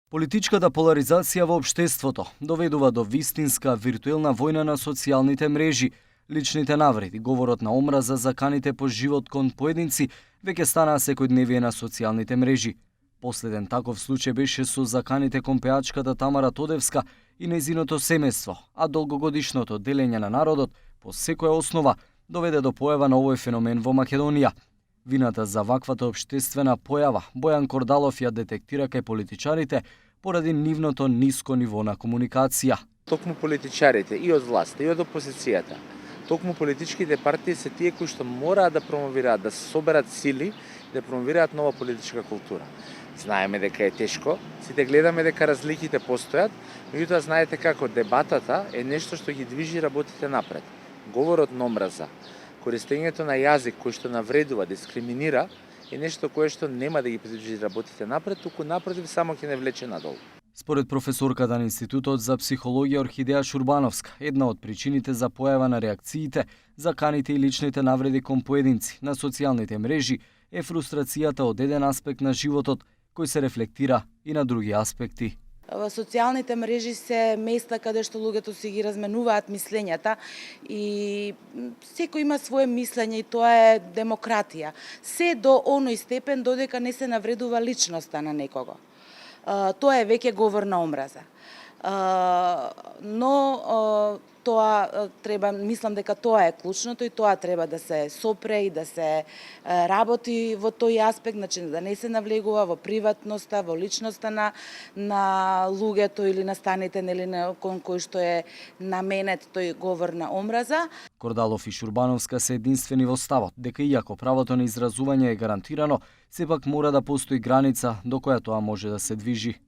Политичката поларизација во општеството доведува до вистинска виртуелна војна на социјалните мрежи. Личните навреди, говорот на омраза, заканите по живот кон поединци веќе станаа секојдневие на социјалните мрежи. Последен таков случај беше со заканите кон пеачката Тамара Тодевска и нејзиното семејство, а долгогодишното делење на народот по секоја основа доведе до појава на овој феномен во Македонија. Вината за ваквата општествена појава Бојан Кордалов ја детектира кај политичарите поради нивното ниско ниво на комуникација. Токму политичарите и од власта и од опозицијата, токму политичките партии се тие кои што мораат да промовираат, да се соберат сили, да промовираат нова политичка култура. Знаеме дека е тешко, сите гледаме дека разликите постојат, меѓутоа знаете како дебатата е нешто што ги движи работите напред. Говорот на омраза, користењето на јазик кој што навредува, дискриминира, е нешто кое што нема да ги движи работите напред, туку напротив само ќе не влече надолу. Според професорката на Институтот за психологија Орхидеја Шурбановска, една од причините за појава на реакциите, заканите и личните навреди кон поединци на социјалните мрежи е фрустрацијата од еден аспект на животот, кој се рефлектира и на други аспекти. Социјалните мрежи се места каде што луѓето си ги разменуваат мислењата и секој има свое мислење и тоа е демократија. Се до оној степен додека не се навредува личноста на некого. Тоа е веќе говор на омраза. Но тоа треба, мислам дека тоа е клучното и тоа треба да се сопре и да се работи во тој аспект, значи да не се навлегува во приватноста, во личноста на луѓето или настаните нели кон кој што е наменет тој говор на омраза. Кордалов и Шурбановска се единствени во ставот дека иако правото на изразување е гарантирано, сепак мора да постои граница до која тоа може да се движи.